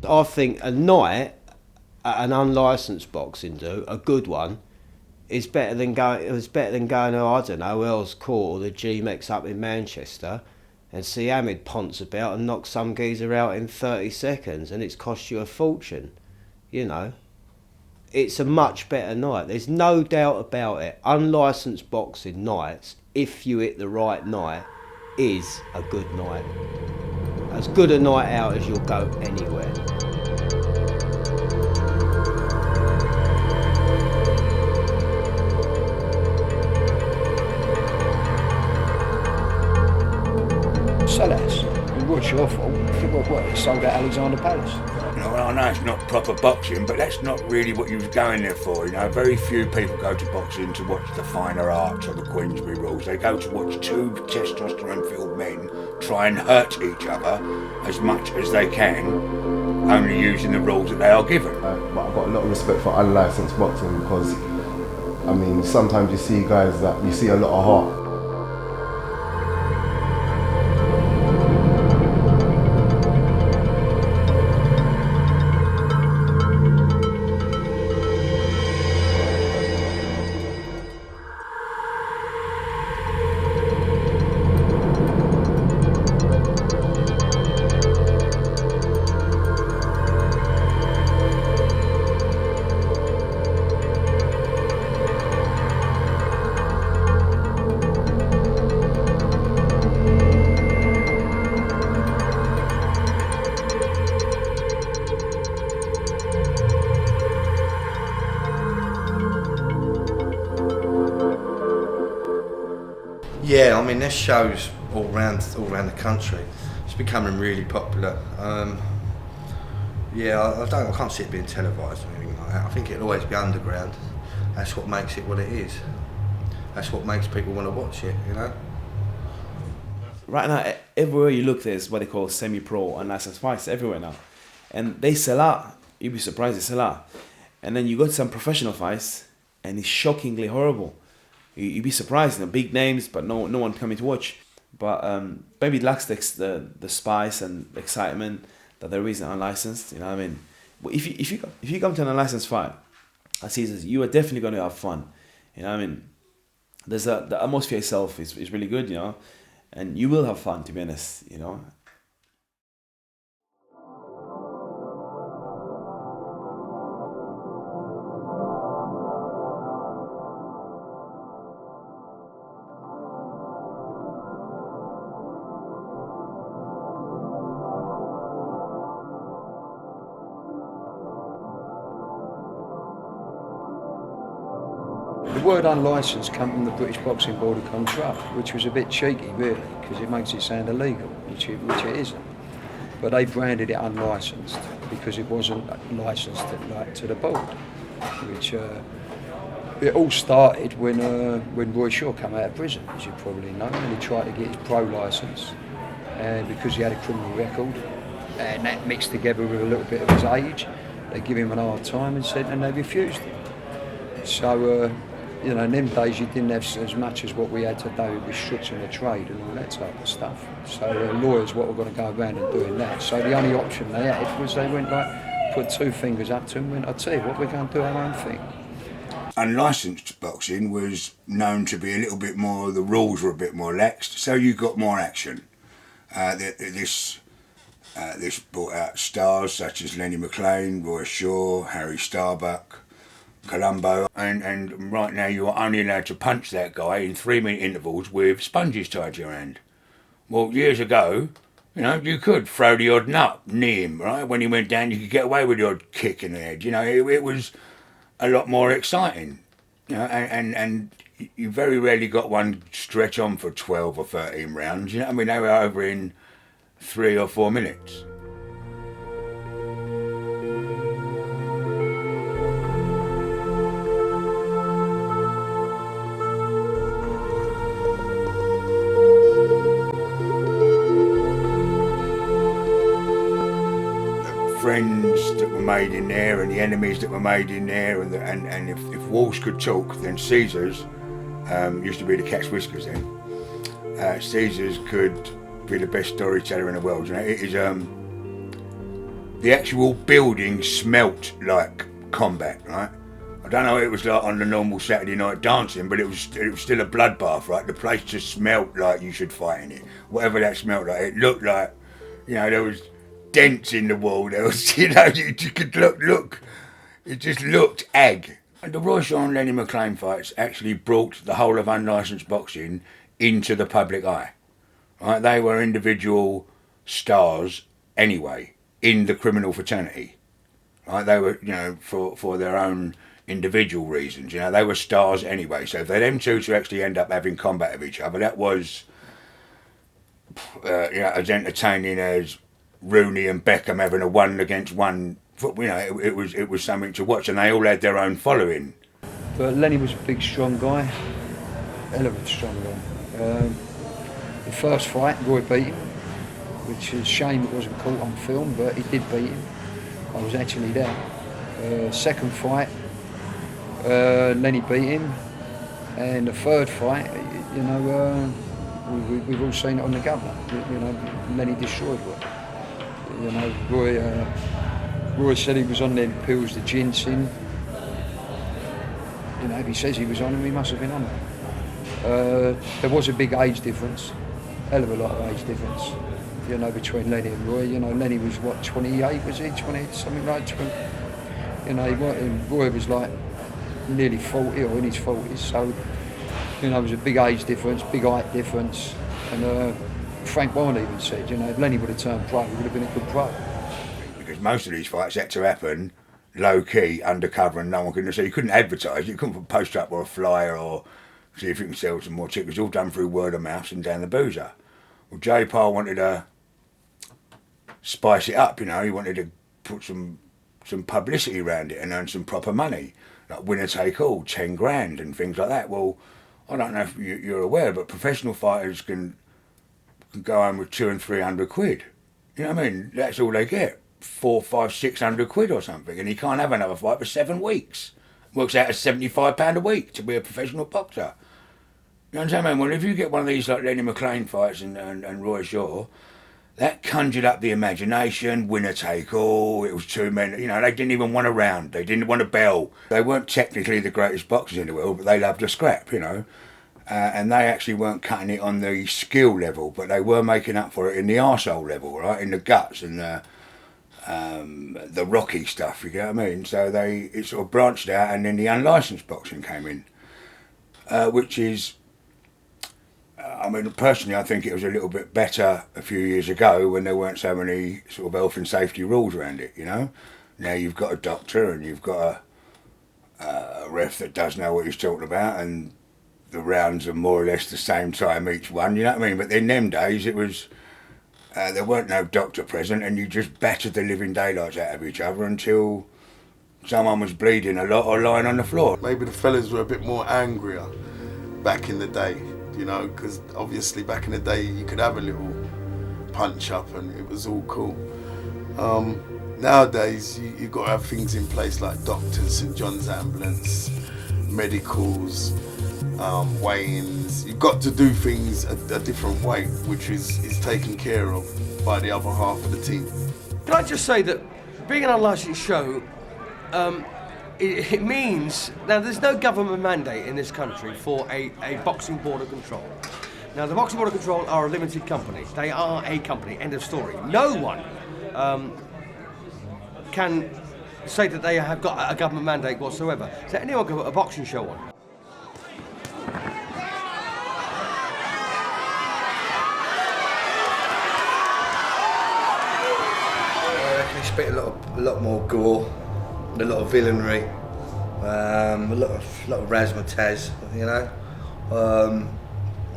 I think a night at an unlicensed boxing do, a good one, is better than going. It was better than going to, I don't know, Earl's Court or the G-Mex up in Manchester, and see Hamid ponce about and knock some geezer out in 30 seconds, and it's cost you a fortune. You know, it's a much better night. There's no doubt about it. Unlicensed boxing nights, if you hit the right night, is a good night. As good a night out as you'll go anywhere. So that's what's your fault? What, it sold at Alexander Palace? No, I know it's not proper boxing, but that's not really what you was going there for. You know, very few people go to boxing to watch the finer arts or the Queensberry rules. They go to watch two testosterone-filled men try and hurt each other as much as they can, only using the rules that they are given. But I've got a lot of respect for unlicensed boxing because, I mean, sometimes you see guys that you see a lot of heart. Yeah, I mean, there's shows all around the country. It's becoming really popular. Yeah, I can't see it being televised or anything like that. I think it'll always be underground. That's what makes it what it is. That's what makes people want to watch it, you know? Right now, everywhere you look, there's what they call semi-pro unlicensed fights everywhere now. And they sell out. You'd be surprised they sell out. And then you go to some professional fights, and it's shockingly horrible. You'd be surprised, big names, but no one coming to watch. But maybe it lacks the spice and the excitement that there is in unlicensed. You know what I mean? But if you come to an unlicensed fight, I see this, you are definitely going to have fun. You know what I mean? The atmosphere itself is really good, you know, and you will have fun, to be honest, you know. The word unlicensed come from the British Boxing Board of Control, which was a bit cheeky really, because it makes it sound illegal, which it isn't. But they branded it unlicensed because it wasn't licensed to the board, which it all started when Roy Shaw came out of prison, as you probably know, and he tried to get his pro licence, and because he had a criminal record, and that mixed together with a little bit of his age, they give him an hard time and they refused it. So, you know, in them days you didn't have as much as what we had today with restricting the trade and all that type of stuff. So lawyers were going to go around and doing that. So the only option they had was they went like, put two fingers up to him and went, I'll tell you what, we're going to do our own thing. Unlicensed boxing was known to be a little bit more, the rules were a bit more laxed, so you got more action. This brought out stars such as Lenny McLean, Roy Shaw, Harry Starbuck, Colombo, and right now you're only allowed to punch that guy in 3-minute intervals with sponges tied to your hand. Well, years ago, you know, you could throw the odd nut near him, right? When he went down, you could get away with the odd kick in the head. You know, it was a lot more exciting. You know, and you very rarely got one stretch on for 12 or 13 rounds. You know what I mean? They were over in 3 or 4 minutes. Friends that were made in there and the enemies that were made in there, and if walls could talk, then Caesars used to be the cat's whiskers then. Caesars could be the best storyteller in the world. You know, it is the actual building smelt like combat, right? I don't know what it was like on the normal Saturday night dancing, but it was still a bloodbath, right? The place just smelt like you should fight in it. Whatever that smelt like, it looked like, there was dents in the wall. There was, you could look. It just looked ag. And the Roy Shaw and Lenny McLean fights actually brought the whole of unlicensed boxing into the public eye. Right? They were individual stars anyway in the criminal fraternity. Right? They were, for their own individual reasons. They were stars anyway. So for them two to actually end up having combat with each other, that was as entertaining as Rooney and Beckham having a 1-against-1. It was something to watch, and they all had their own following. But Lenny was a big, strong guy, hell of a strong guy. The first fight, Roy beat him, which is a shame it wasn't caught on film, but he did beat him. I was actually there. Second fight, Lenny beat him, and the third fight, we've all seen it on the governor. Lenny destroyed Roy. Roy said he was on them pills, the ginseng. If he says he was on them, he must have been on them. There was a big age difference, hell of a lot of age difference, between Lenny and Roy. Lenny was 28, was he? 20, something like 20. Roy was like nearly 40 or in his 40s, so there was a big age difference, big height difference, and Frank Warren even said, if Lenny would have turned pro, he would have been a good pro. Because most of these fights had to happen low key, undercover, and no one could. So you couldn't advertise. You couldn't put a poster up or a flyer or see if you can sell some more tickets. It was all done through word of mouth and down the boozer. Well, Pyle wanted to spice it up. He wanted to put some publicity around it and earn some proper money, like winner take all, 10 grand and things like that. Well, I don't know if you're aware, but professional fighters can go home with 200 and 300 quid. You know what I mean? That's all they get. 400, 500, 600 quid or something, and he can't have another fight for 7 weeks. Works out at £75 a week to be a professional boxer. You understand, man? Well, if you get one of these like Lenny McLean fights and Roy Shaw, that conjured up the imagination, winner take all. It was 2 men. They didn't even want a round. They didn't want a bell. They weren't technically the greatest boxers in the world, but they loved a scrap. And they actually weren't cutting it on the skill level, but they were making up for it in the arsehole level, right? In the guts and the rocky stuff, you get what I mean? So it sort of branched out, and then the unlicensed boxing came in, which is, personally, I think it was a little bit better a few years ago when there weren't so many sort of health and safety rules around it, Now you've got a doctor and you've got a ref that does know what he's talking about, and the rounds are more or less the same time each one, you know what I mean? But in them days, it was... there weren't no doctor present, and you just battered the living daylights out of each other until someone was bleeding a lot or lying on the floor. Maybe the fellas were a bit more angrier back in the day, because obviously back in the day you could have a little punch up and it was all cool. Nowadays you've got to have things in place like doctors, St John's ambulance, medicals, weigh-ins. You've got to do things a different way, which is taken care of by the other half of the team. Can I just say that being an unlicensed show, it means, now there's no government mandate in this country for a boxing board of control. Now the boxing board of control are a limited company. They are a company, end of story. No one can say that they have got a government mandate whatsoever. So anyone can put a boxing show on. Expect a lot more gore, a lot of villainry, a lot of razzmatazz,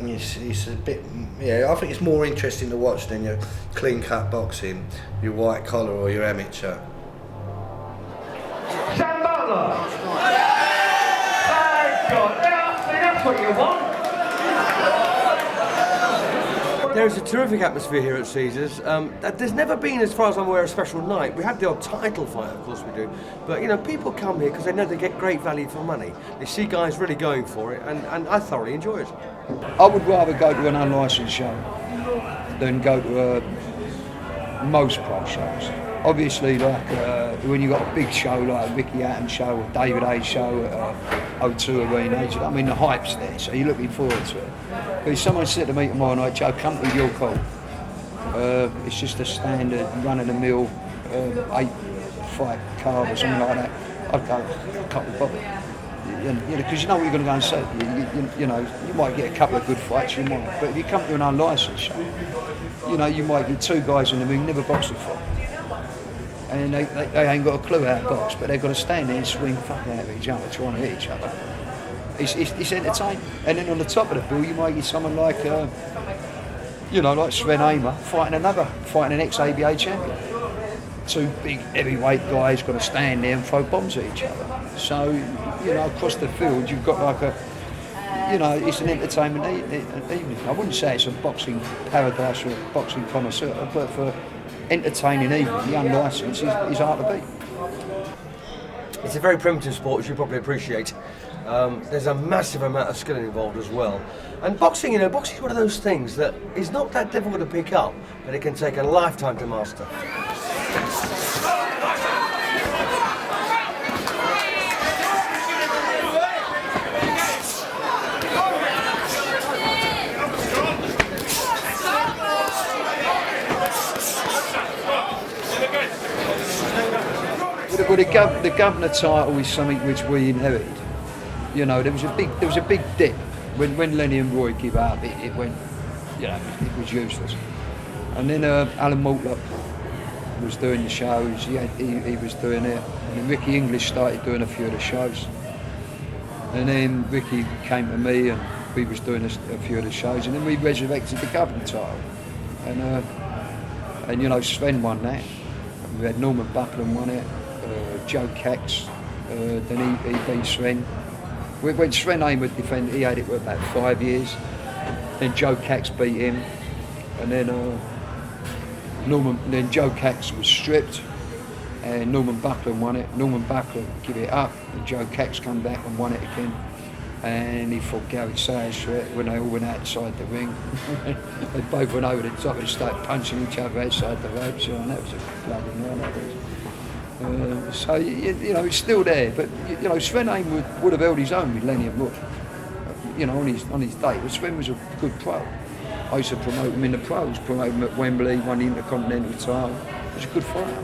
It's a bit, I think it's more interesting to watch than your clean-cut boxing, your white collar or your amateur. Sam Butler! Thank God, that's what you want! There's a terrific atmosphere here at Caesars. There's never been, as far as I'm aware, a special night. We have the odd title fight, of course we do. But, people come here because they know they get great value for money. They see guys really going for it, and I thoroughly enjoy it. I would rather go to an unlicensed show than go to most pro shows. obviously, like when you got a big show like a Ricky Adams show or David Hayes show at O2 Arena, I mean the hype's there, so you're looking forward to it. But if someone said to me tomorrow night, Joe, come to your call. It's just a standard run-of-the-mill 8-fight card or something like that. I'd go a couple of bob. Because you know what you're going to go and see. You know, you might get a couple of good fights, you might. But if you come to an unlicensed show, you know, you might get two guys in the ring, never boxed before. And they ain't got a clue how to box, but they've got to stand there and swing fuck out of each other, trying to hit each other. It's entertaining. And then on the top of the bill, you might get someone like, like Sven fighting an ex-ABA champion. Two big heavyweight guys got to stand there and throw bombs at each other. So, across the field, you've got like it's an entertainment evening. I wouldn't say it's a boxing paradise or a boxing connoisseur, but for entertaining evening, the unlicensed is hard to beat. It's a very primitive sport, as you probably appreciate. There's a massive amount of skill involved as well. And boxing, boxing is one of those things that is not that difficult to pick up, but it can take a lifetime to master. Well, the governor title is something which we inherited. There was a big dip when Lenny and Roy gave up. It went, it was useless. And then Alan Mortlock was doing the shows. He was doing it. And then Ricky English started doing a few of the shows. And then Ricky came to me, and we was doing a few of the shows. And then we resurrected the governor title. And Sven won that. We had Norman Buckland won it. Joe Kazc, then he beat Sven. When Sven Haim would defend, he had it for about 5 years. Then Joe Kazc beat him, and then Joe Kazc was stripped, and Norman Buckland won it. Norman Buckland gave it up, and Joe Kazc come back and won it again. And he fought Gary Sayers for it when they all went outside the ring. They both went over the top and started punching each other outside the ropes, and that was a bloody night. So it's still there, but Sven Haim would have held his own with Lenny and Roy, on his day. But Sven was a good pro. I used to promote him in the pros, promote him at Wembley, won the Intercontinental title. He was a good fighter.